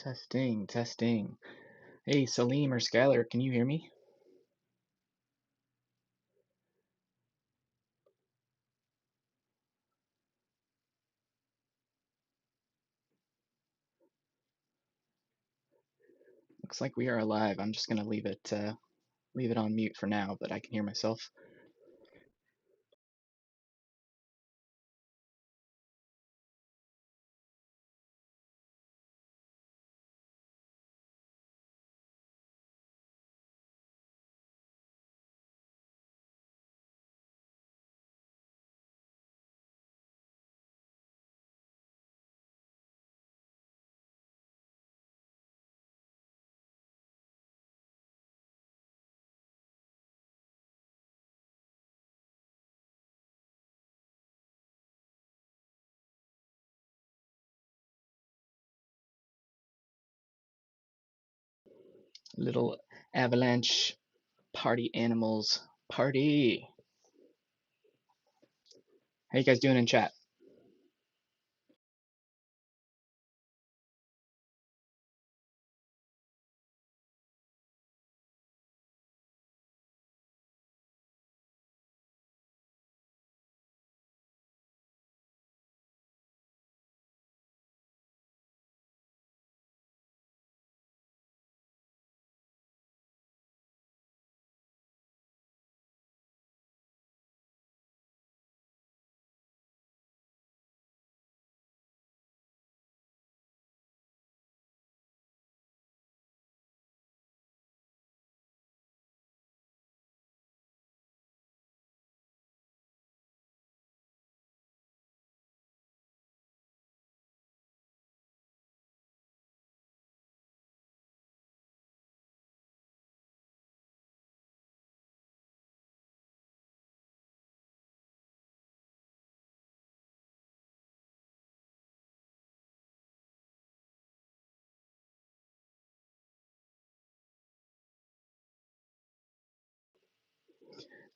Testing, testing. Hey, Salim or Skylar, can you hear me? Looks like we are alive. I'm just gonna leave it on mute for now, but I can hear myself. Little avalanche party animals party. How you guys doing in chat?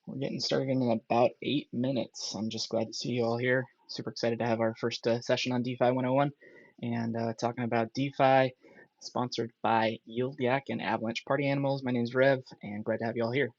We're getting started in about 8 minutes. I'm just glad to see you all here. Super excited to have our first session on DeFi 101 and talking about DeFi, sponsored by Yield Yak and Avalanche Party Animals. My name is Rev, and glad to have you all here.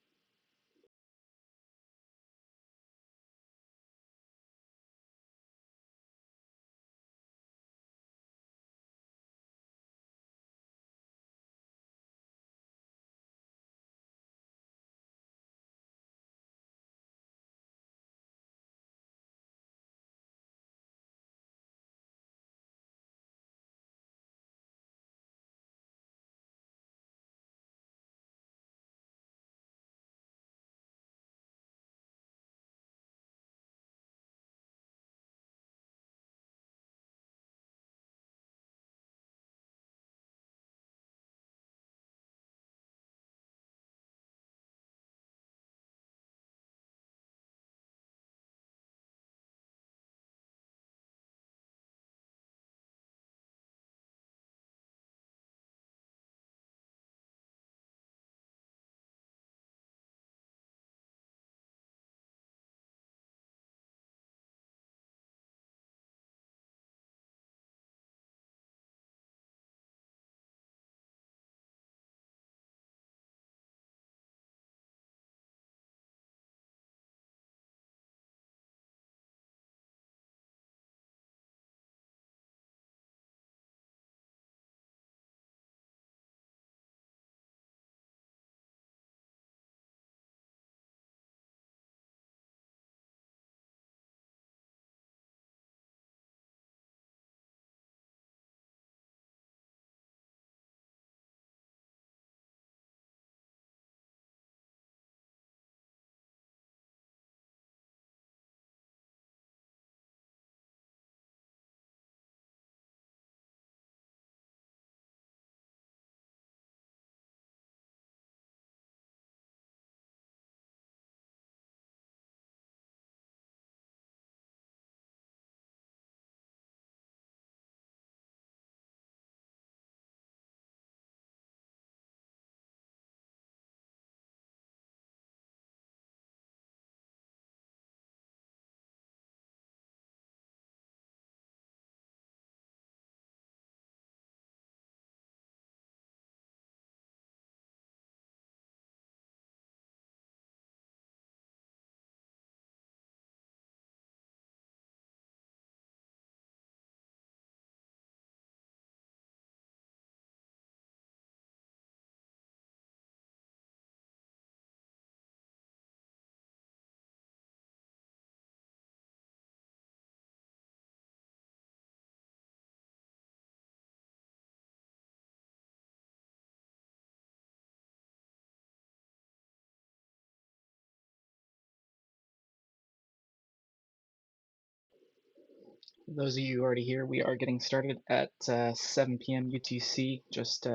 Those of you already here, we are getting started at 7 p.m. UTC. Just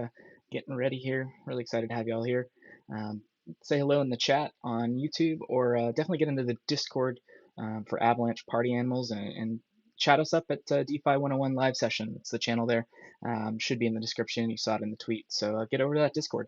getting ready here. Really excited to have you all here. Um, Say hello in the chat on YouTube, or definitely get into the Discord for Avalanche Party Animals and chat us up at DeFi 101 live session. It's the channel there. Should be in the description. You saw it in the tweet. So get over to that Discord.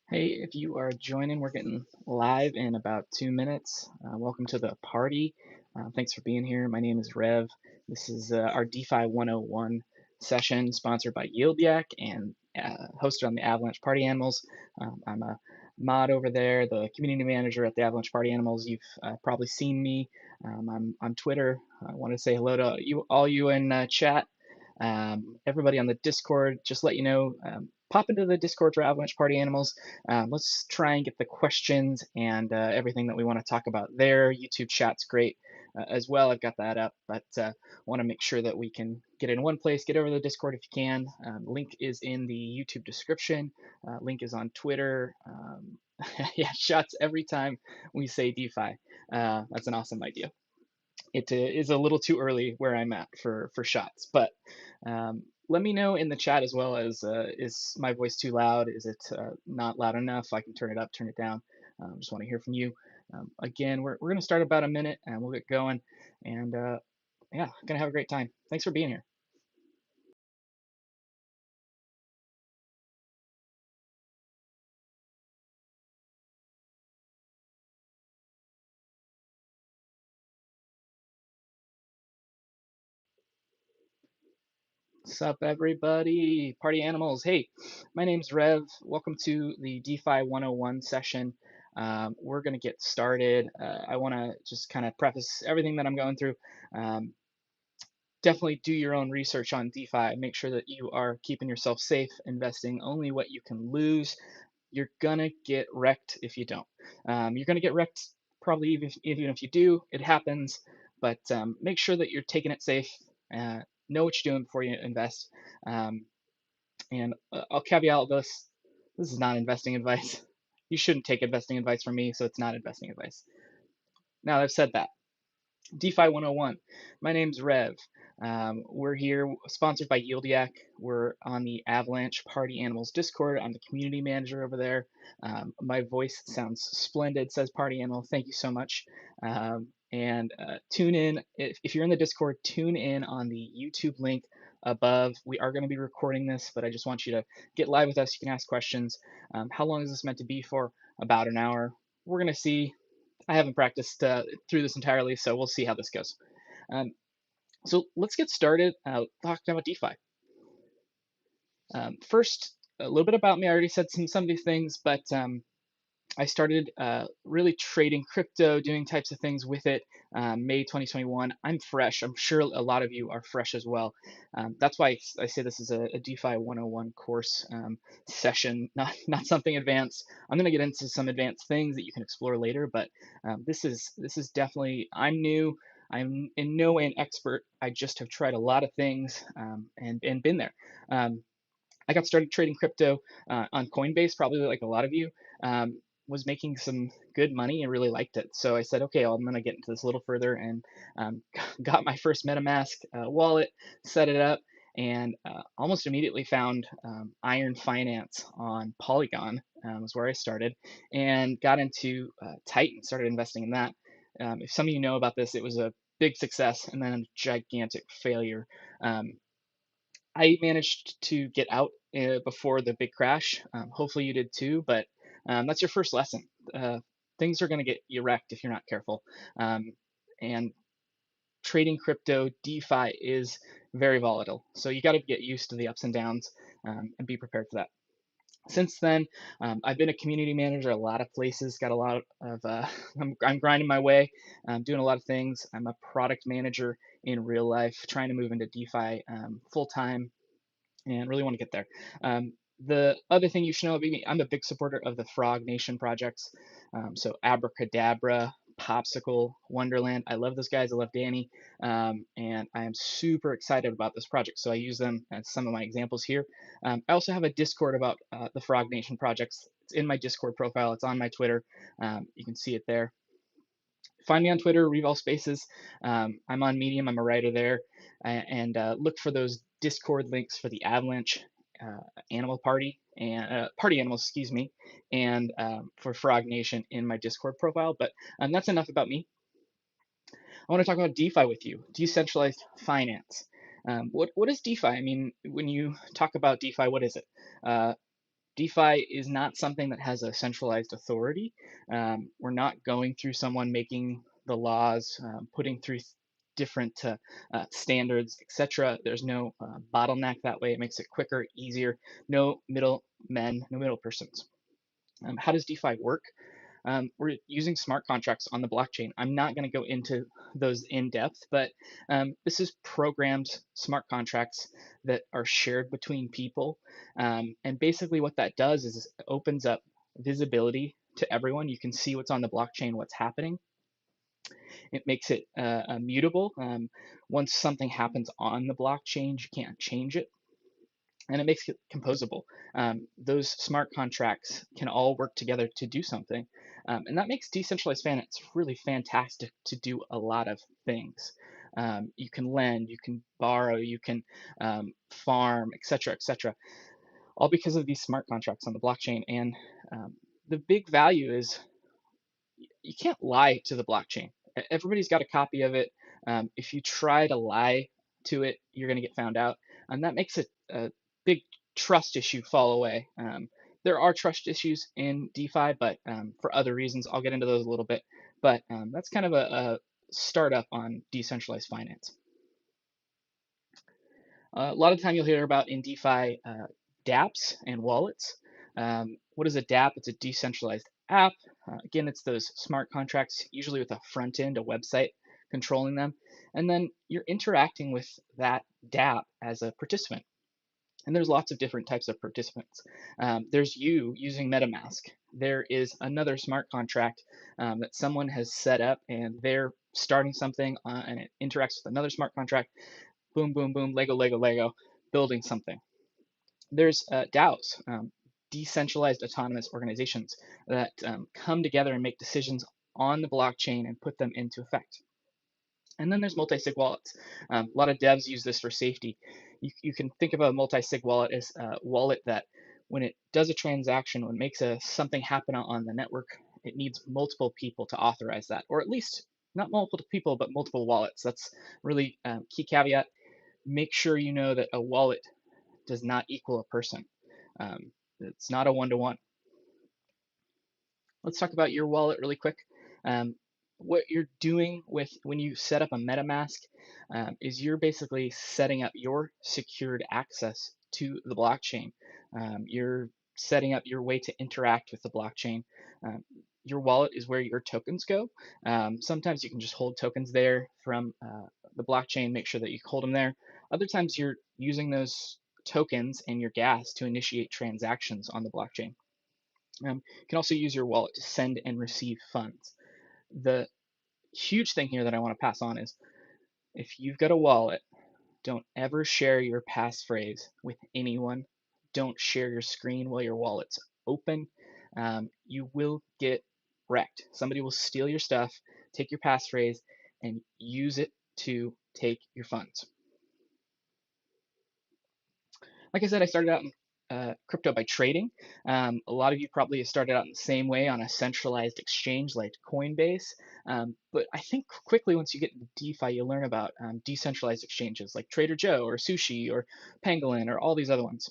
Hey, if you are joining, we're getting live in about 2 minutes. Welcome to the party. Thanks for being here. My name is Rev. This is our DeFi 101 session sponsored by YieldYak and hosted on the Avalanche Party Animals. I'm a mod over there, the community manager at the Avalanche Party Animals. You've probably seen me. I'm on Twitter. I want to say hello to all you in chat. Everybody on the Discord, just let you know, pop into the Discord for Avalanche Party Animals. Let's try and get the questions and everything that we want to talk about there. YouTube chat's great as well. I've got that up, but want to make sure that we can get in one place. Get over to the Discord if you can. Link is in the YouTube description. Link is on Twitter. Yeah, shots every time we say DeFi. That's an awesome idea. It is a little too early where I'm at for shots, but let me know in the chat as well as is my voice too loud? Is it not loud enough? I can turn it up, turn it down. Just want to hear from you. Again, we're going to start about a minute and we'll get going. And yeah, going to have a great time. Thanks for being here. What's up, everybody? Party animals. Hey, my name's Rev. Welcome to the DeFi 101 session. We're going to get started. I want to just kind of preface everything that I'm going through. Um, Definitely do your own research on DeFi. Make sure that you are keeping yourself safe, investing only what you can lose. you're gonna get wrecked if you don't. You're gonna get wrecked probably even if you do. It happens, but make sure that you're taking it safe. Know what you're doing before you invest. Um, and I'll caveat this: this is not investing advice. You shouldn't take investing advice from me, so it's not investing advice. Now that I've said that, DeFi 101. My name's Rev. We're here sponsored by Yieldiac. We're on the Avalanche Party Animals Discord. I'm the community manager over there. My voice sounds splendid, says Party Animal. Thank you so much. And tune in. If you're in the Discord, tune in on the YouTube link above. We are going to be recording this, but I just want you to get live with us. You can ask questions. How long is this meant to be for? About an hour. We're going to see. I haven't practiced through this entirely, so we'll see how this goes. So let's get started talking about DeFi. First, a little bit about me. I already said some of these things, but I started really trading crypto, doing types of things with it May 2021. I'm fresh. I'm sure a lot of you are fresh as well. That's why I say this is a DeFi 101 course session, not something advanced. I'm going to get into some advanced things that you can explore later, but this is definitely, I'm new. I'm in no way an expert. I just have tried a lot of things and been there. I got started trading crypto on Coinbase, probably like a lot of you. Was making some good money and really liked it. So I said, okay, well, I'm going to get into this a little further, and got my first MetaMask wallet, set it up, and almost immediately found Iron Finance on Polygon, was where I started, and got into Titan, started investing in that. If some of you know about this, it was a big success and then a gigantic failure. I managed to get out before the big crash. Hopefully you did too, but that's your first lesson. Things are going to get you wrecked if you're not careful. And trading crypto, DeFi is very volatile. So you got to get used to the ups and downs and be prepared for that. Since then, I've been a community manager a lot of places, got a lot of, I'm grinding my way, doing a lot of things. I'm a product manager in real life, trying to move into DeFi full time and really want to get there. The other thing you should know about me, I'm a big supporter of the Frog Nation projects. So Abracadabra, Popsicle, Wonderland. I love those guys. I love Danny. And I am super excited about this project. So I use them as some of my examples here. I also have a Discord about the Frog Nation projects. It's in my Discord profile. It's on my Twitter. You can see it there. Find me on Twitter, Revol Spaces. I'm on Medium. I'm a writer there, and look for those Discord links for the Avalanche Animal Party and Party Animals, excuse me, and for Frog Nation in my Discord profile. But that's enough about me. I want to talk about DeFi with you, decentralized finance. What is DeFi? I mean, when you talk about DeFi, what is it? DeFi is not something that has a centralized authority. We're not going through someone making the laws, putting through different standards, etc. There's no bottleneck that way. It makes it quicker, easier. No middle men, no middle persons. How does DeFi work? We're using smart contracts on the blockchain. I'm not going to go into those in depth, but this is programmed smart contracts that are shared between people. And basically, what that does is it opens up visibility to everyone. You can see what's on the blockchain, what's happening. It makes it mutable. Once something happens on the blockchain, you can't change it, and it makes it composable. Those smart contracts can all work together to do something, and that makes decentralized finance really fantastic to do a lot of things. You can lend, you can borrow, you can farm, etc., all because of these smart contracts on the blockchain. And the big value is you can't lie to the blockchain. Everybody's got a copy of it. If you try to lie to it, you're going to get found out, and that makes it a big trust issue fall away. There are trust issues in DeFi, but for other reasons, I'll get into those a little bit. But that's kind of a startup on decentralized finance. A lot of time you'll hear about in DeFi dApps and wallets. What is a dApp? It's a decentralized app. Again, it's those smart contracts, usually with a front end, a website controlling them. And then you're interacting with that dApp as a participant. And there's lots of different types of participants. There's you using MetaMask. There is another smart contract that someone has set up, and they're starting something and it interacts with another smart contract. Boom, boom, boom, Lego, Lego, Lego, building something. There's DAOs, decentralized autonomous organizations that come together and make decisions on the blockchain and put them into effect. And then there's multi-sig wallets. A lot of devs use this for safety. You can think of a multi-sig wallet as a wallet that when it does a transaction, when it makes something happen on the network, it needs multiple people to authorize that, or at least not multiple people, but multiple wallets. That's really key caveat. Make sure you know that a wallet does not equal a person. It's not a one-to-one. Let's talk about your wallet really quick. Um, what you're doing with when you set up a MetaMask is you're basically setting up your secured access to the blockchain. You're setting up your way to interact with the blockchain. Um, your wallet is where your tokens go. Sometimes you can just hold tokens there from the blockchain, make sure that you hold them there. Other times you're using those tokens and your gas to initiate transactions on the blockchain. You can also use your wallet to send and receive funds. The huge thing here that I want to pass on is if you've got a wallet, don't ever share your passphrase with anyone. Don't share your screen while your wallet's open. You will get wrecked. Somebody will steal your stuff, take your passphrase, and use it to take your funds. Like I said, I started out in crypto by trading. A lot of you probably started out in the same way on a centralized exchange like Coinbase. But I think quickly once you get into DeFi, you learn about decentralized exchanges like Trader Joe or Sushi or Pangolin or all these other ones.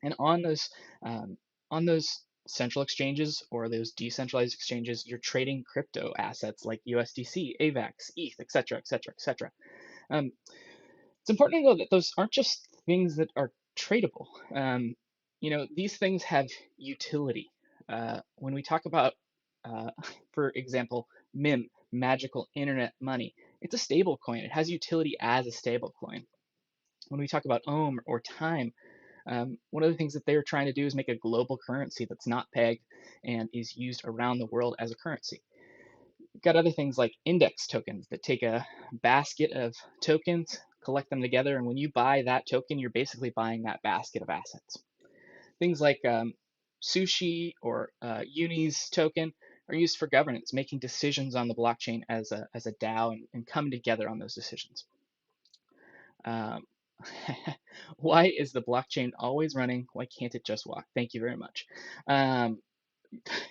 And on those central exchanges or those decentralized exchanges, you're trading crypto assets like USDC, AVAX, ETH, etc., etc., etc. It's important to know that those aren't just things that are tradable. These things have utility. When we talk about, uh, for example, MIM, magical internet money, it's a stable coin. It has utility as a stable coin. When we talk about Ohm or time, one of the things that they're trying to do is make a global currency that's not pegged and is used around the world as a currency. You've got other things like index tokens that take a basket of tokens, collect them together, and when you buy that token, you're basically buying that basket of assets. Things like Sushi or Uni's token are used for governance, making decisions on the blockchain as a DAO and coming together on those decisions. Um, why is the blockchain always running? Why can't it just walk? Thank you very much. Um,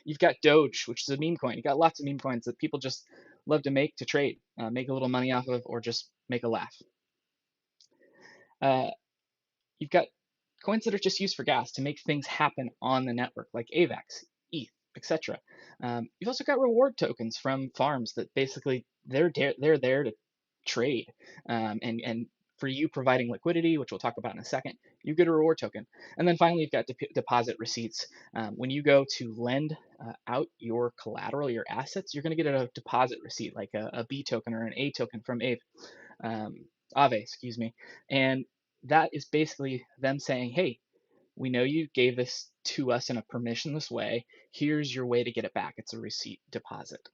you've got Doge, which is a meme coin. You've got lots of meme coins that people just love to make to trade, make a little money off of, or just make a laugh. Uh, you've got coins that are just used for gas to make things happen on the network, like AVAX, ETH, etc. You've also got reward tokens from farms that basically they're there to trade, and for you providing liquidity, which we'll talk about in a second, you get a reward token. And then finally, you've got deposit receipts. When you go to lend out your collateral, your assets, you're going to get a deposit receipt, like a B token or an A token from um, Aave, excuse me. And that is basically them saying, hey, we know you gave this to us in a permissionless way. Here's your way to get it back. It's a receipt deposit.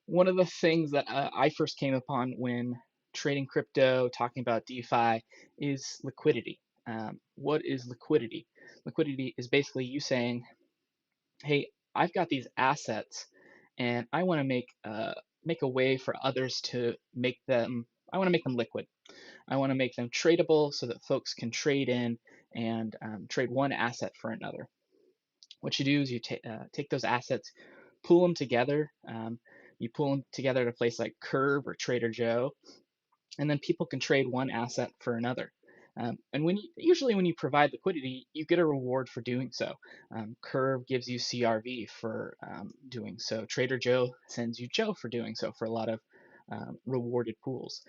One of the things that I first came upon when trading crypto, talking about DeFi, is liquidity. What is liquidity? Liquidity is basically you saying, hey, I've got these assets and I want to make a way for others to make them. I want to make them liquid. I want to make them tradable so that folks can trade in and trade one asset for another. What you do is you take those assets, pull them together. You pull them together at a place like Curve or Trader Joe, and then people can trade one asset for another. And usually when you provide liquidity, you get a reward for doing so. Curve gives you CRV for doing so. Trader Joe sends you Joe for doing so for a lot of rewarded pools.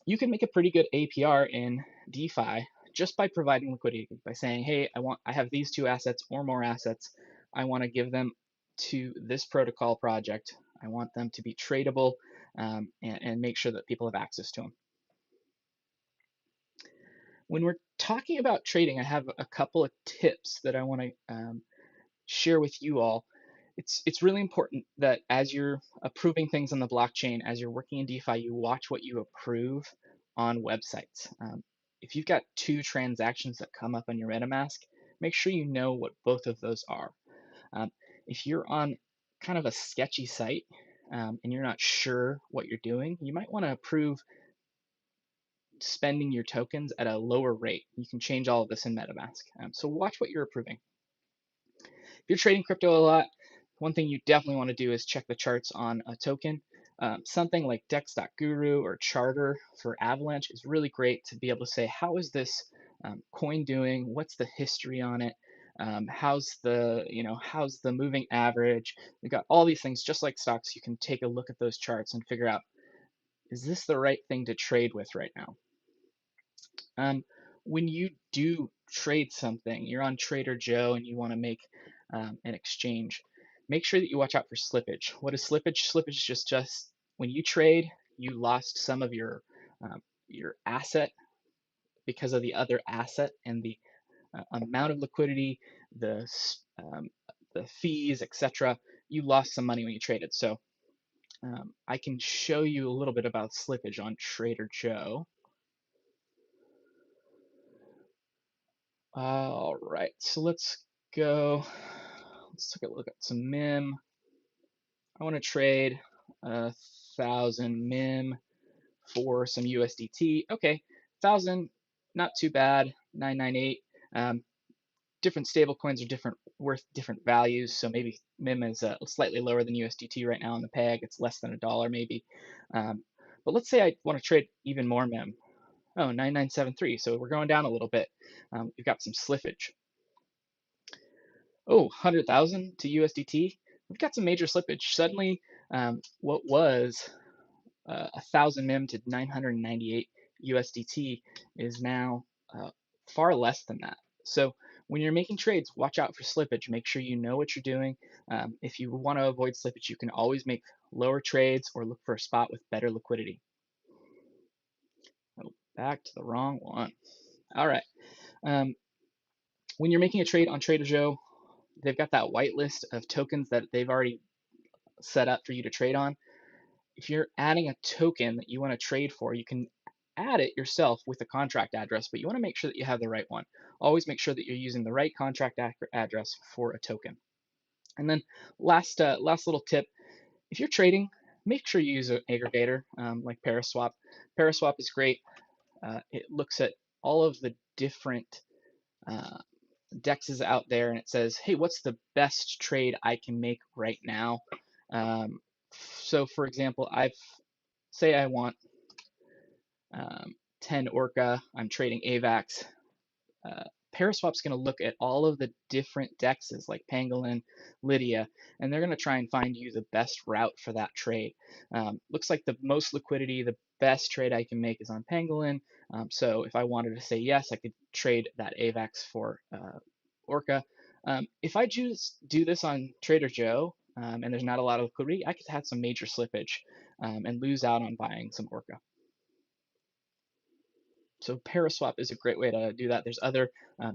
You can make a pretty good APR in DeFi just by providing liquidity, by saying, hey, I have these two assets or more assets. I want to give them to this protocol project. I want them to be tradable and make sure that people have access to them. When we're talking about trading, I have a couple of tips that I want to share with you all. It's really important that as you're approving things on the blockchain, as you're working in DeFi, you watch what you approve on websites. If you've got two transactions that come up on your MetaMask, make sure you know what both of those are. If you're on kind of a sketchy site and you're not sure what you're doing, you might want to approve spending your tokens at a lower rate. You can change all of this in MetaMask. So watch what you're approving. If you're trading crypto a lot, one thing you definitely want to do is check the charts on a token. Something like Dex.Guru or Charter for Avalanche is really great to be able to say, how is this coin doing? What's the history on it? How's the moving average? We've got all these things just like stocks. You can take a look at those charts and figure out, is this the right thing to trade with right now? When you do trade something, you're on Trader Joe and you want to make an exchange, make sure that you watch out for slippage. What is slippage? Slippage is just when you trade, you lost some of your asset because of the other asset and the amount of liquidity, the um, the fees, etc. You lost some money when you traded. So I can show you a little bit about slippage on Trader Joe. All right, so let's go. Let's take a look at some MIM. I want to trade 1,000 MIM for some USDT. Okay, 1,000, not too bad. 998. Different stablecoins are worth different values. So maybe MIM is slightly lower than USDT right now on the peg. It's less than $1 maybe. But let's say I want to trade even more MIM. Oh, 9973. So we're going down a little bit. We've got some slippage. Oh, 100,000 to USDT. We've got some major slippage. Suddenly, what was 1,000 MIM to 998 USDT is now far less than that. So when you're making trades, watch out for slippage. Make sure you know what you're doing. If you want to avoid slippage, you can always make lower trades or look for a spot with better liquidity. Oh, back to the wrong one. All right. When you're making a trade on Trader Joe, they've got that whitelist of tokens that they've already set up for you to trade on. If you're adding a token that you want to trade for, you can add it yourself with a contract address, but you want to make sure that you have the right one. Always make sure that you're using the right contract address for a token. And then last little tip, if you're trading, make sure you use an aggregator like Paraswap. Paraswap is great. It looks at all of the different dexes out there and it says, hey, what's the best trade I can make right now? So for example, say I want 10 Orca, I'm trading AVAX. Paraswap's going to look at all of the different dexes like Pangolin, Lydia, and they're going to try and find you the best route for that trade. Looks like the most liquidity, the best trade I can make is on Pangolin. So if I wanted to say yes, I could trade that AVAX for Orca. If I do this on Trader Joe and there's not a lot of liquidity, I could have some major slippage and lose out on buying some Orca. So Paraswap is a great way to do that. There's other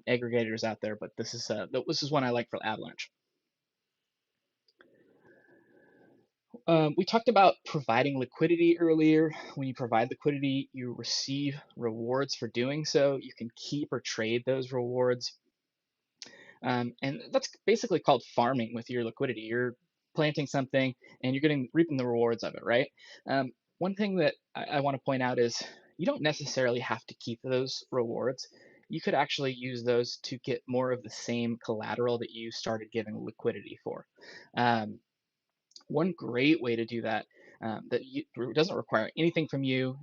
aggregators out there, but this is one I like for Avalanche. We talked about providing liquidity earlier. When you provide liquidity, you receive rewards for doing so. You can keep or trade those rewards. And that's basically called farming with your liquidity. You're planting something and you're reaping the rewards of it, right? One thing that I want to point out is you don't necessarily have to keep those rewards. You could actually use those to get more of the same collateral that you started giving liquidity for. One great way to do that doesn't require anything from you,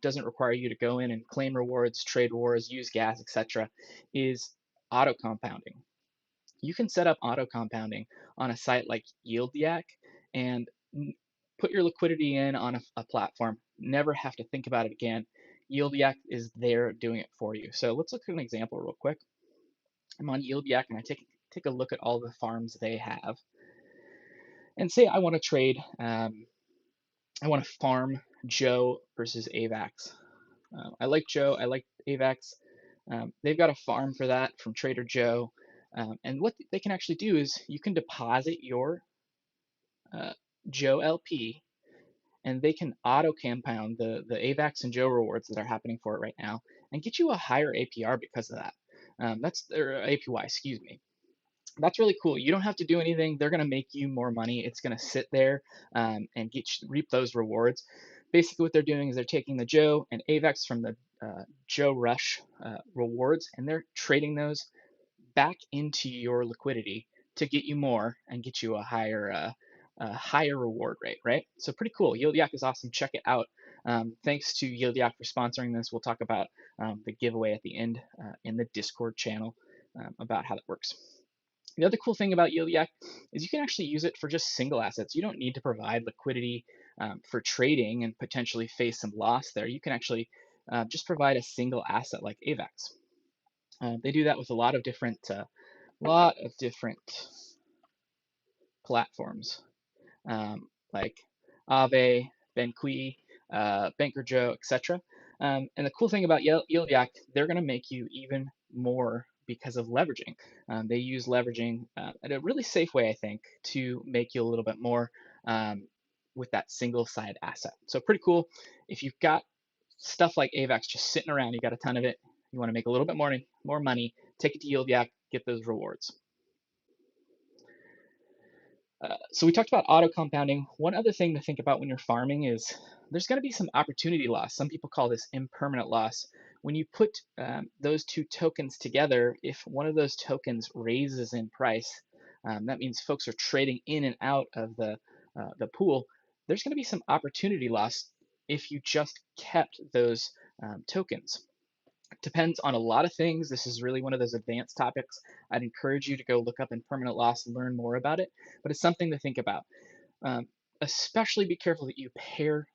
doesn't require you to go in and claim rewards, trade rewards, use gas, etc., is auto compounding. You can set up auto compounding on a site like YieldYak and put your liquidity in on a platform, never have to think about it again. YieldYak is there doing it for you. So let's look at an example real quick. I'm on YieldYak and I take a look at all the farms they have. And say I want to trade, I want to farm Joe versus AVAX. I like Joe, I like AVAX. They've got a farm for that from Trader Joe. And what they can actually do is you can deposit your uh, Joe LP, and they can auto compound the AVAX and Joe rewards that are happening for it right now and get you a higher APR because of that. That's their APY, excuse me. That's really cool. You don't have to do anything. They're going to make you more money. It's going to sit there and reap those rewards. Basically, what they're doing is they're taking the Joe and AVAX from the Joe Rush rewards, and they're trading those back into your liquidity to get you more and get you a higher reward rate, right? So pretty cool. Yield Yak is awesome. Check it out. Thanks to Yield Yak for sponsoring this. We'll talk about the giveaway at the end in the Discord channel about how that works. The other cool thing about Yield Yak is you can actually use it for just single assets. You don't need to provide liquidity for trading and potentially face some loss there. You can actually just provide a single asset like AVAX. They do that with a lot of different platforms like Aave, Benqui, Banker Joe, etc. And the cool thing about Yield Yak, they're going to make you even more because of leveraging. They use leveraging in a really safe way, I think, to make you a little bit more with that single side asset. So pretty cool. If you've got stuff like AVAX just sitting around, you got a ton of it, you want to make a little bit more money, take it to Yield Yak, get those rewards. So we talked about auto compounding. One other thing to think about when you're farming is there's going to be some opportunity loss. Some people call this impermanent loss. When you put those two tokens together, if one of those tokens raises in price, that means folks are trading in and out of the pool. There's going to be some opportunity loss if you just kept those tokens. Depends on a lot of things. This is really one of those advanced topics. I'd encourage you to go look up impermanent loss and learn more about it, but it's something to think about. Um, Especially be careful that you pair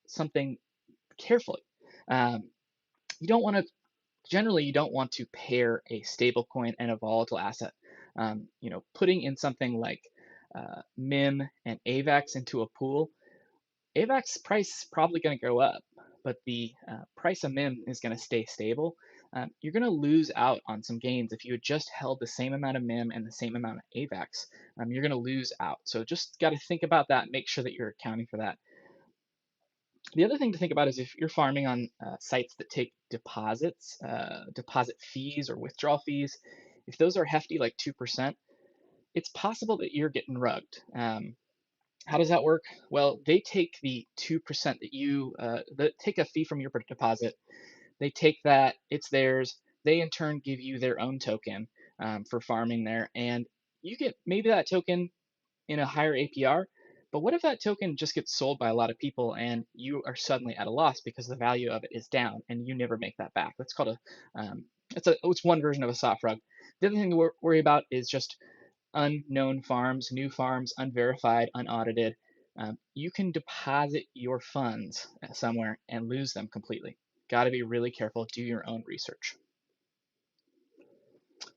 something carefully. Um, you don't want to, generally, you don't want to pair a stablecoin and a volatile asset. Putting in something like MIM and AVAX into a pool, AVAX price is probably going to go up, but the price of MIM is going to stay stable. You're going to lose out on some gains if you had just held the same amount of MIM and the same amount of AVAX. You're going to lose out. So just got to think about that. Make sure that you're accounting for that. The other thing to think about is if you're farming on sites that take deposits, deposit fees or withdrawal fees, if those are hefty, like 2%, it's possible that you're getting rugged. How does that work? Well, they take the 2% that take a fee from your deposit. They take that, it's theirs. They in turn give you their own token for farming there, and you get maybe that token in a higher APR. But what if that token just gets sold by a lot of people and you are suddenly at a loss because the value of it is down and you never make that back? That's called it's one version of a soft rug. The other thing to worry about is just unknown farms, new farms, unverified, unaudited. You can deposit your funds somewhere and lose them completely. Got to be really careful. Do your own research.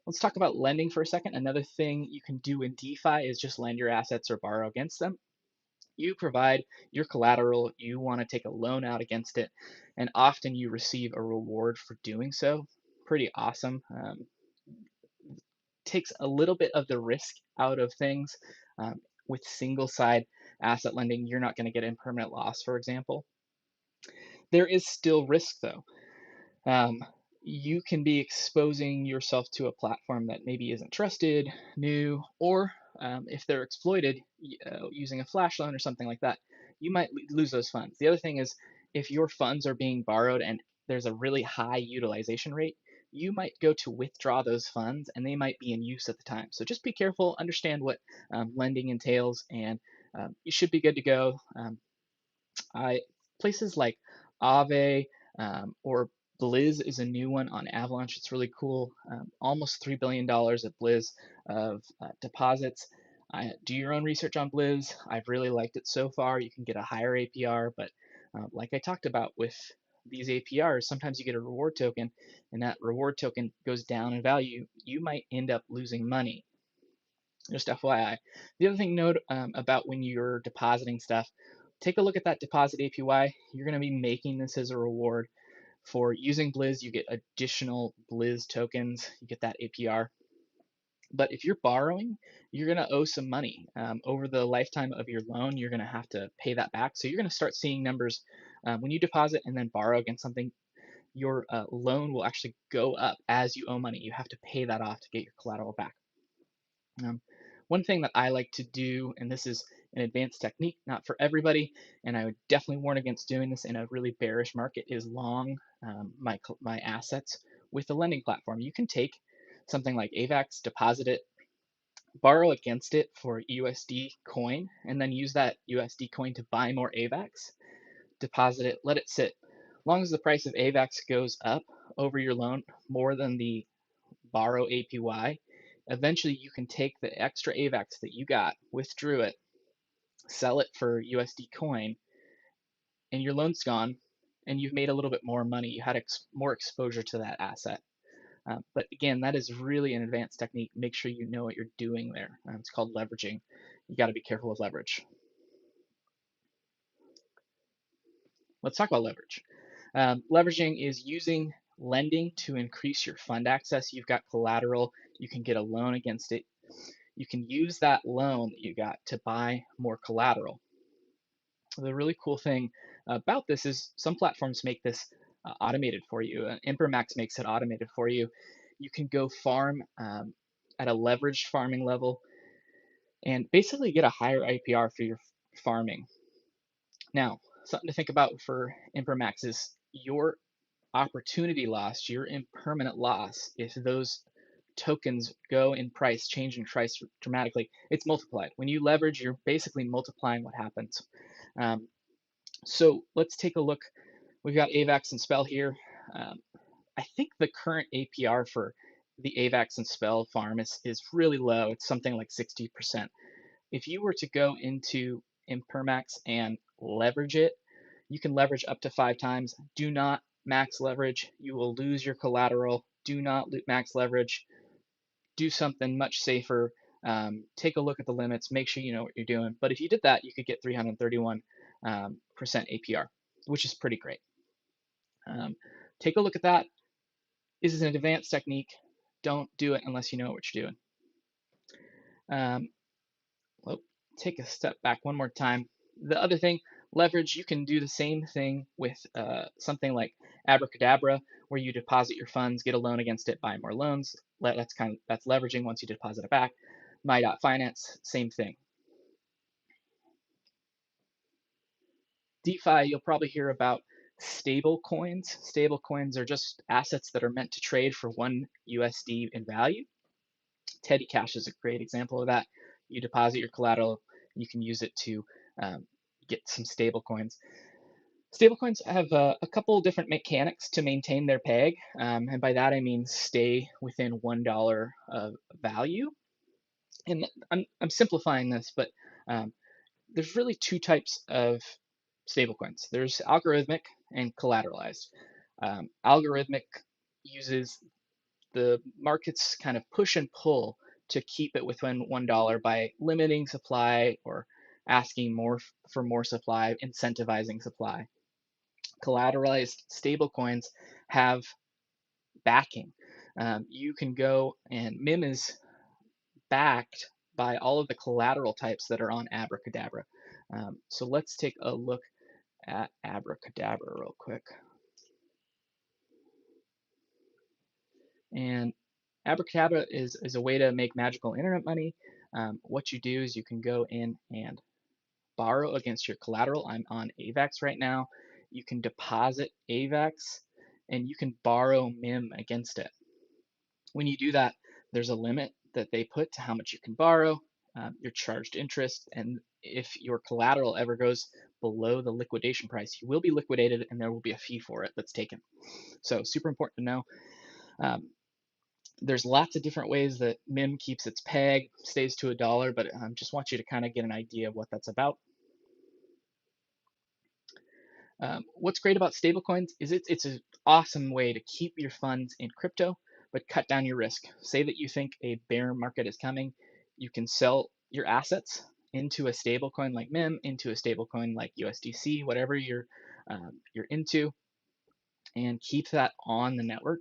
Let's talk about lending for a second. Another thing you can do in DeFi is just lend your assets or borrow against them. You provide your collateral, you want to take a loan out against it, and often you receive a reward for doing so. Pretty awesome. Takes a little bit of the risk out of things. With single side asset lending, you're not going to get impermanent loss, for example. There is still risk though. You can be exposing yourself to a platform that maybe isn't trusted, new, or if they're exploited using a flash loan or something like that, you might lose those funds. The other thing is if your funds are being borrowed and there's a really high utilization rate, you might go to withdraw those funds and they might be in use at the time. So just be careful, understand what lending entails, and you should be good to go. Places like Aave or Blizz is a new one on Avalanche. It's really cool. Almost $3 billion at Blizz of deposits. Do your own research on Blizz. I've really liked it so far. You can get a higher APR, but like I talked about with these APRs, sometimes you get a reward token, and that reward token goes down in value. You might end up losing money. Just FYI. The other thing to note about when you're depositing stuff, take a look at that deposit APY. You're going to be making this as a reward. For using Blizz, you get additional Blizz tokens. You get that APR. But if you're borrowing, you're going to owe some money. Over the lifetime of your loan, you're going to have to pay that back. So you're going to start seeing numbers when you deposit and then borrow against something. Your loan will actually go up as you owe money. You have to pay that off to get your collateral back. One thing that I like to do, and this is an advanced technique, not for everybody, and I would definitely warn against doing this in a really bearish market, is long my assets with a lending platform. You can take something like AVAX, deposit it, borrow against it for USD coin, and then use that USD coin to buy more AVAX, deposit it, let it sit. As long as the price of AVAX goes up over your loan more than the borrow APY, eventually you can take the extra AVAX that you got, withdrew it, sell it for USD coin, and your loan's gone, and you've made a little bit more money. You had more exposure to that asset. But again, that is really an advanced technique. Make sure you know what you're doing there. It's called leveraging. You got to be careful with leverage. Let's talk about leverage. Leveraging is using lending to increase your fund access. You've got collateral. You can get a loan against it. You can use that loan that you got to buy more collateral. The really cool thing about this is some platforms make this automated for you. Impermax makes it automated for you. You can go farm at a leveraged farming level and basically get a higher APR for your farming. Now, something to think about for Impermax is your opportunity loss, your impermanent loss, if those tokens go in price, change in price dramatically, it's multiplied. When you leverage, you're basically multiplying what happens. So let's take a look. We've got AVAX and Spell here. I think the current APR for the AVAX and Spell farm is really low. It's something like 60%. If you were to go into Impermax and leverage it, you can leverage up to 5 times. Do not max leverage. You will lose your collateral. Do not max leverage. Do something much safer. Take a look at the limits. Make sure you know what you're doing. But if you did that, you could get 331% APR, which is pretty great. Take a look at that. This is an advanced technique. Don't do it unless you know what you're doing. Well, take a step back one more time. The other thing, leverage, you can do the same thing with something like Abracadabra, where you deposit your funds, get a loan against it, buy more loans. That's leveraging once you deposit it back. My.finance, same thing. DeFi, you'll probably hear about stablecoins. Stablecoins are just assets that are meant to trade for one USD in value. Teddy Cash is a great example of that. You deposit your collateral, you can use it to get some stablecoins. Stablecoins have a couple different mechanics to maintain their peg, and by that I mean stay within $1 of value. And I'm simplifying this, but there's really two types of stablecoins. There's algorithmic and collateralized. Algorithmic uses the market's kind of push and pull to keep it within $1 by limiting supply or asking more for more supply, incentivizing supply. Collateralized stablecoins have backing. You can go and MIM is backed by all of the collateral types that are on Abracadabra. So let's take a look at Abracadabra real quick. And Abracadabra is a way to make magical internet money. What you do is you can go in and borrow against your collateral. I'm on AVAX right now. You can deposit AVAX and you can borrow MIM against it. When you do that, there's a limit that they put to how much you can borrow. You're charged interest, and if your collateral ever goes below the liquidation price, you will be liquidated and there will be a fee for it that's taken. So super important to know. There's lots of different ways that MIM keeps its peg, stays to $1, but just want you to kind of get an idea of what that's about. What's great about stablecoins is it's an awesome way to keep your funds in crypto, but cut down your risk. Say that you think a bear market is coming, you can sell your assets into a stablecoin like MIM, into a stablecoin like USDC, whatever you're into, and keep that on the network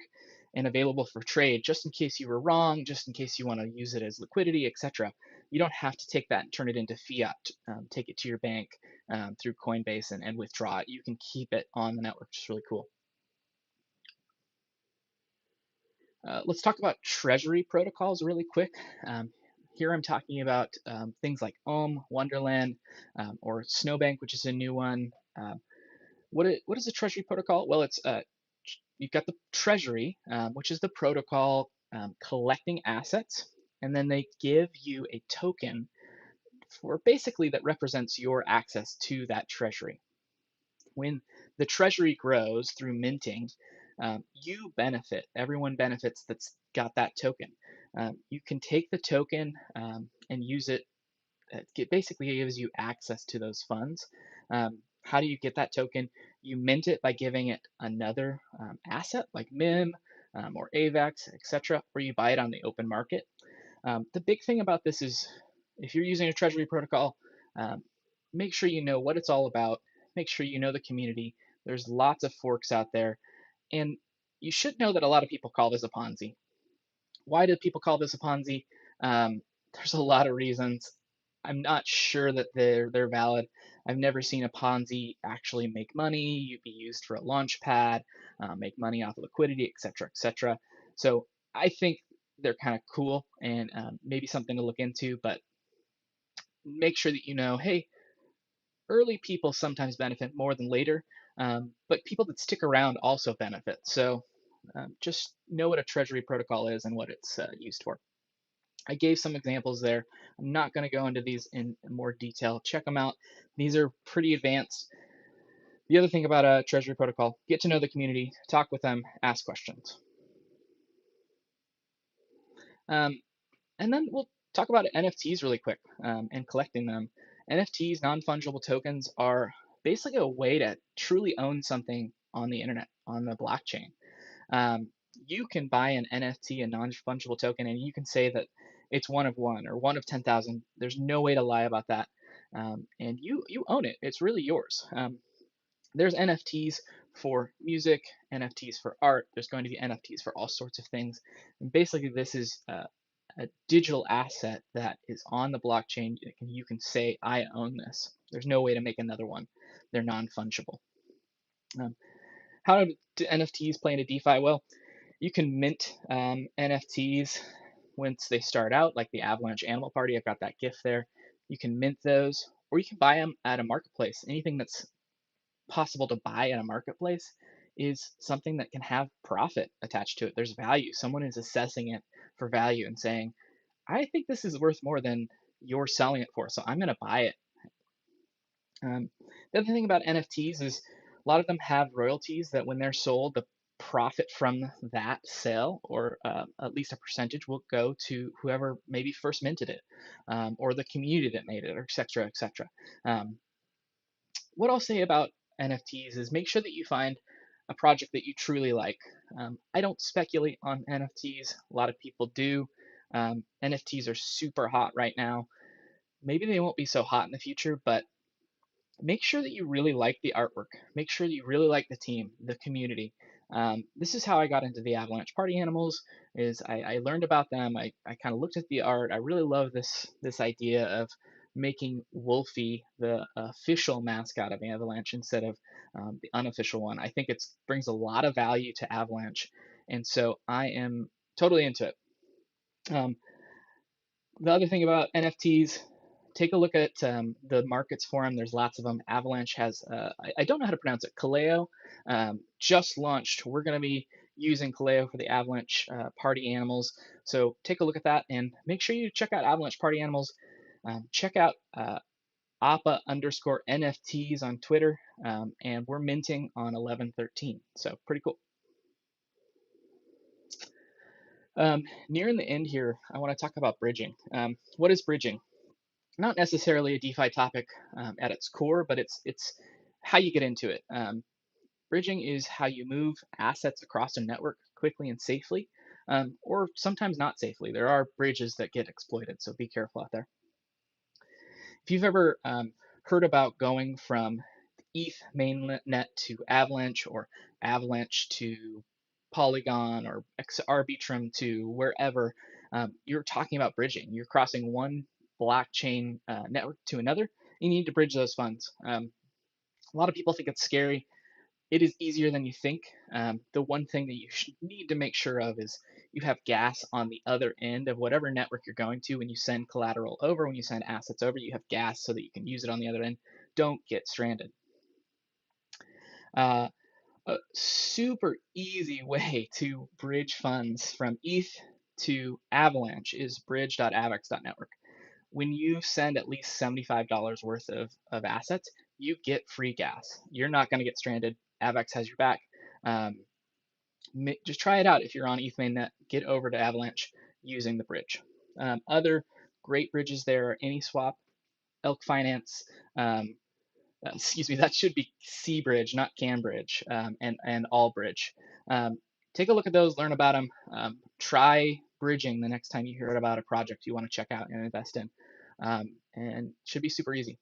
and available for trade just in case you were wrong, just in case you want to use it as liquidity, etc. You don't have to take that and turn it into fiat, take it to your bank through Coinbase and withdraw it. You can keep it on the network, which is really cool. Let's talk about Treasury Protocols really quick. Here I'm talking about things like Wonderland, or Snowbank, which is a new one. What is a Treasury Protocol? Well, it's you've got the Treasury, which is the protocol collecting assets, and then they give you a token for basically that represents your access to that Treasury. When the Treasury grows through minting, you benefit. Everyone benefits that's got that token. You can take the token and use it. It basically gives you access to those funds. How do you get that token? You mint it by giving it another asset like MIM or AVAX, etc., or you buy it on the open market. The big thing about this is if you're using a Treasury protocol, make sure you know what it's all about. Make sure you know the community. There's lots of forks out there. And you should know that a lot of people call this a Ponzi. Why do people call this a Ponzi? There's a lot of reasons. I'm not sure that they're valid. I've never seen a Ponzi actually make money. You'd be used for a launch pad, make money off of liquidity, etc., etc. So I think they're kind of cool and maybe something to look into. But make sure that you know, hey, early people sometimes benefit more than later, but people that stick around also benefit. So just know what a Treasury protocol is and what it's used for. I gave some examples there. I'm not going to go into these in more detail. Check them out. These are pretty advanced. The other thing about a Treasury protocol, get to know the community, talk with them, ask questions. And then we'll talk about NFTs really quick and collecting them. NFTs, non-fungible tokens, are basically a way to truly own something on the internet, on the blockchain. You can buy an NFT, a non-fungible token, and you can say that it's one of one or one of 10,000. There's no way to lie about that. And you own it. It's really yours. There's NFTs for music, NFTs for art. There's going to be NFTs for all sorts of things. And basically, this is a digital asset that is on the blockchain. You can say, I own this. There's no way to make another one. They're non-fungible. How do NFTs play into DeFi? Well, you can mint NFTs once they start out, like the Avalanche Animal Party. I've got that GIF there. You can mint those, or you can buy them at a marketplace. Anything that's possible to buy at a marketplace is something that can have profit attached to it. There's value. Someone is assessing it for value and saying, I think this is worth more than you're selling it for, so I'm going to buy it. The other thing about NFTs is a lot of them have royalties that when they're sold, the profit from that sale, or at least a percentage, will go to whoever maybe first minted it, or the community that made it, or et cetera, et cetera. What I'll say about NFTs is make sure that you find a project that you truly like. I don't speculate on NFTs. A lot of people do. NFTs are super hot right now. Maybe they won't be so hot in the future, but make sure that you really like the artwork. Make sure that you really like the team, the community. This is how I got into the Avalanche Party Animals. Is I learned about them. I kind of looked at the art. I really love this idea of making Wolfie the official mascot of Avalanche instead of the unofficial one. I think it brings a lot of value to Avalanche, and so I am totally into it. Um, the other thing about NFTs, take a look at the markets for them. There's lots of them. Avalanche has, I don't know how to pronounce it, Kaleo, just launched. We're going to be using Kaleo for the Avalanche Party Animals. So take a look at that and make sure you check out Avalanche Party Animals. Check out APA underscore NFTs on Twitter, and we're minting on 11/13. So pretty cool. Nearing the end here, I want to talk about bridging. What is bridging? Not necessarily a DeFi topic at its core, but it's how you get into it. Bridging is how you move assets across a network quickly and safely, or sometimes not safely. There are bridges that get exploited, so be careful out there. If you've ever heard about going from ETH mainnet to Avalanche, or Avalanche to Polygon, or Arbitrum to wherever. You're talking about bridging. You're crossing one blockchain network to another. You need to bridge those funds. A lot of people think it's scary. It is easier than you think. The one thing that you need to make sure of is you have gas on the other end of whatever network you're going to when you send collateral over, when you send assets over. You have gas so that you can use it on the other end. Don't get stranded. A super easy way to bridge funds from ETH to Avalanche is bridge.avax.network. When you send at least $75 worth of assets, you get free gas. You're not going to get stranded. Avax has your back. Um, just try it out. If you're on ETH mainnet, get over to Avalanche using the bridge. Other great bridges there are AnySwap, Elk Finance, excuse me, that should be Cbridge, not Cambridge, and Allbridge. Take a look at those, learn about them. Try bridging the next time you hear about a project you want to check out and invest in. And it should be super easy.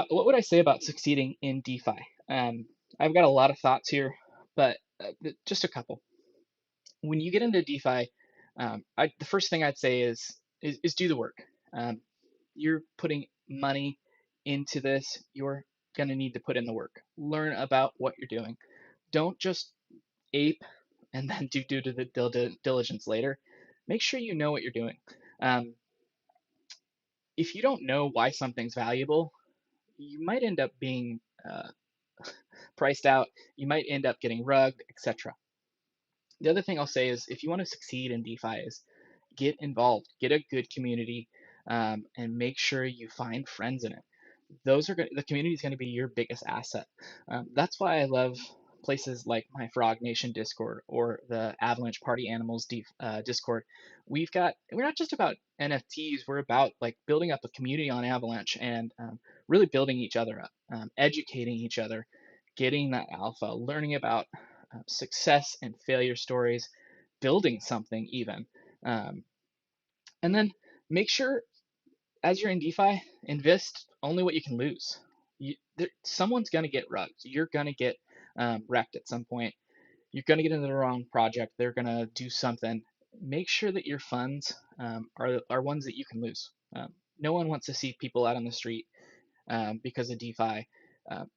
What would I say about succeeding in DeFi? I've got a lot of thoughts here, but just a couple. When you get into DeFi, the first thing I'd say is do the work. You're putting money into this. You're going to need to put in the work. Learn about what you're doing. Don't just ape and then do the diligence later. Make sure you know what you're doing. If you don't know why something's valuable, you might end up being priced out. You might end up getting rugged, etc. The other thing I'll say is if you want to succeed in DeFi is get involved, get a good community, and make sure you find friends in it. The community is going to be your biggest asset. That's why I love places like my Frog Nation Discord or the Avalanche Party Animals Discord. We're not just about NFTs. We're about like building up a community on Avalanche and really building each other up, educating each other, getting that alpha, learning about success and failure stories, building something even, and then make sure as you're in DeFi, invest only what you can lose. Someone's going to get rugged. You're going to get wrecked at some point. You're going to get into the wrong project. They're going to do something. Make sure that your funds are ones that you can lose. No one wants to see people out on the street because of DeFi. Um,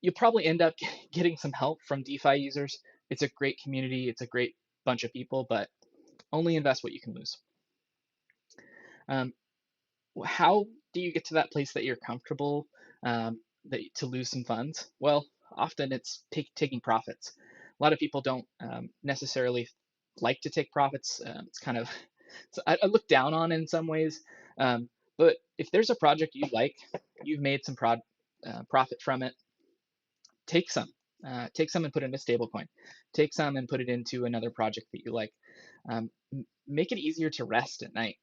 you'll probably end up getting some help from DeFi users. It's a great community. It's a great bunch of people, but only invest what you can lose. Um, how do you get to that place that you're comfortable to lose some funds? Well, often it's taking profits. A lot of people don't necessarily like to take profits. It's kind of I look down on in some ways. But if there's a project you like, you've made some profit from it, take some. Take some and put it in a stablecoin. Take some and put it into another project that you like. Make it easier to rest at night.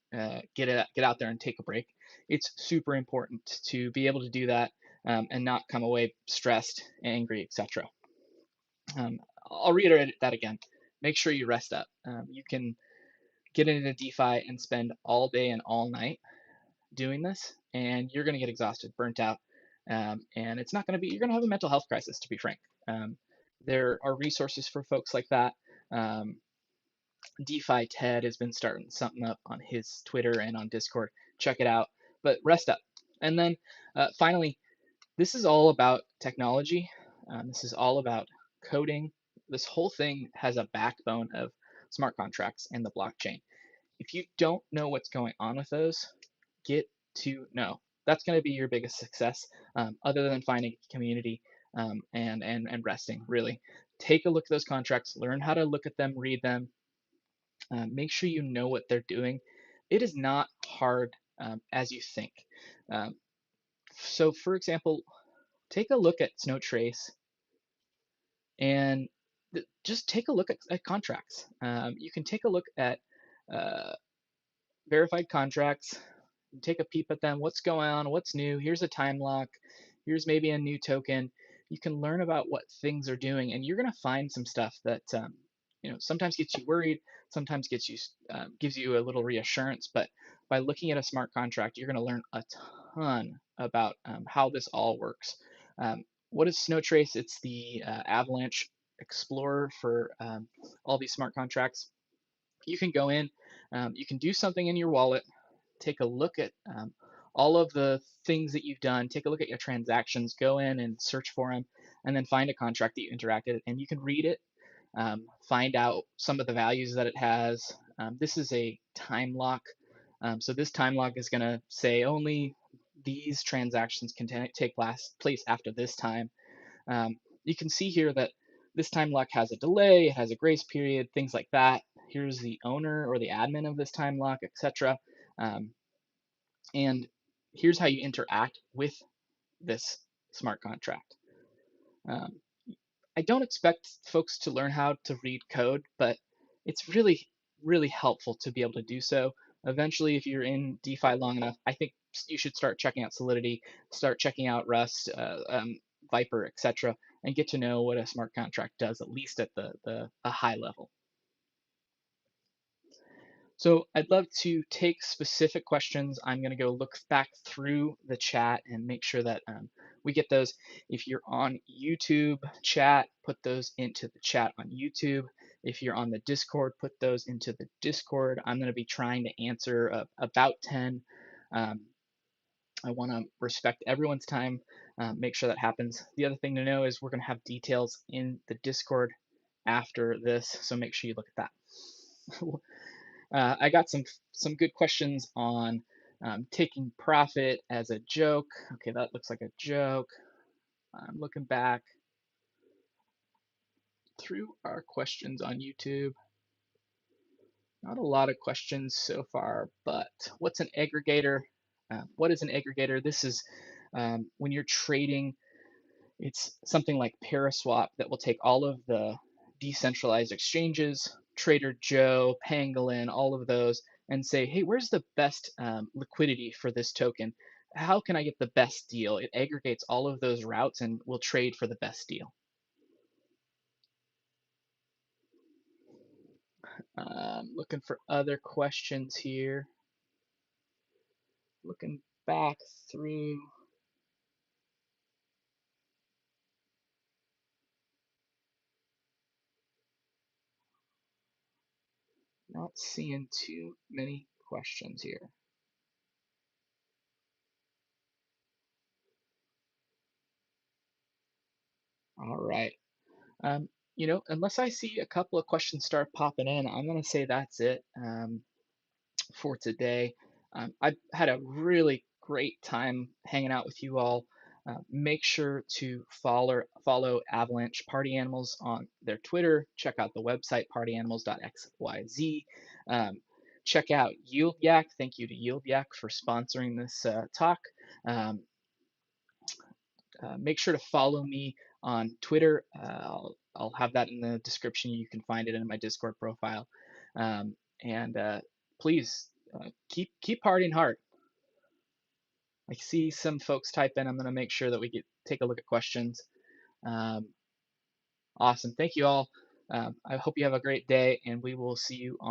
Get out there and take a break. It's super important to be able to do that and not come away stressed, angry, etc. I'll reiterate that again. Make sure you rest up. You can get into DeFi and spend all day and all night doing this, and you're going to get exhausted, burnt out, and it's not going to be. You're going to have a mental health crisis, to be frank. There are resources for folks like that. DeFi Ted has been starting something up on his Twitter and on Discord. Check it out. But rest up. And then finally, this is all about technology. This is all about coding. This whole thing has a backbone of smart contracts and the blockchain. If you don't know what's going on with those, get to know. That's going to be your biggest success, other than finding community and resting. Really, take a look at those contracts, learn how to look at them, read them, make sure you know what they're doing. It is not hard as you think. Um, so, for example, take a look at Snow Trace and just take a look at contracts. You can take a look at uh, verified contracts, take a peep at them. What's going on? What's new? Here's a time lock. Here's maybe a new token. You can learn about what things are doing, and you're going to find some stuff that sometimes gets you worried, sometimes gives you a little reassurance. But by looking at a smart contract, you're going to learn a ton about how this all works. What is Snowtrace? It's the Avalanche Explorer for all these smart contracts. You can go in, you can do something in your wallet, take a look at all of the things that you've done, take a look at your transactions, go in and search for them, and then find a contract that you interacted, and you can read it, find out some of the values that it has. This is a time lock. So this time lock is going to say only these transactions can take place after this time. You can see here that this time lock has a delay, it has a grace period, things like that. Here's the owner or the admin of this time lock, etc. And here's how you interact with this smart contract. Um, I don't expect folks to learn how to read code, but it's really, really helpful to be able to do so. Eventually, if you're in DeFi long enough, I think you should start checking out Solidity, start checking out Rust, Viper, etc., and get to know what a smart contract does, at least at a high level. So I'd love to take specific questions. I'm going to go look back through the chat and make sure that we get those. If you're on YouTube chat, put those into the chat on YouTube. If you're on the Discord, put those into the Discord. I'm going to be trying to answer about 10. I want to respect everyone's time, make sure that happens. The other thing to know is we're going to have details in the Discord after this, so make sure you look at that. I got some good questions on taking profit as a joke. Okay, that looks like a joke. I'm looking back through our questions on YouTube. Not a lot of questions so far, but what's an aggregator? What is an aggregator? This is when you're trading. It's something like Paraswap that will take all of the decentralized exchanges, Trader Joe, Pangolin, all of those, and say, hey, where's the best liquidity for this token? How can I get the best deal? It aggregates all of those routes and will trade for the best deal. Looking for other questions here. Looking back through. Not seeing too many questions here. All right. You know, unless I see a couple of questions start popping in, I'm going to say that's it for today. I've had a really great time hanging out with you all. Make sure to follow Avalanche Party Animals on their Twitter. Check out the website partyanimals.xyz. Check out Yield Yak. Thank you to Yield Yak for sponsoring this talk. Um, make sure to follow me on Twitter. I'll have that in the description. You can find it in my Discord profile. And please keep partying hard. I see some folks type in. I'm going to make sure that we take a look at questions. Awesome. Thank you all. I hope you have a great day, and we will see you on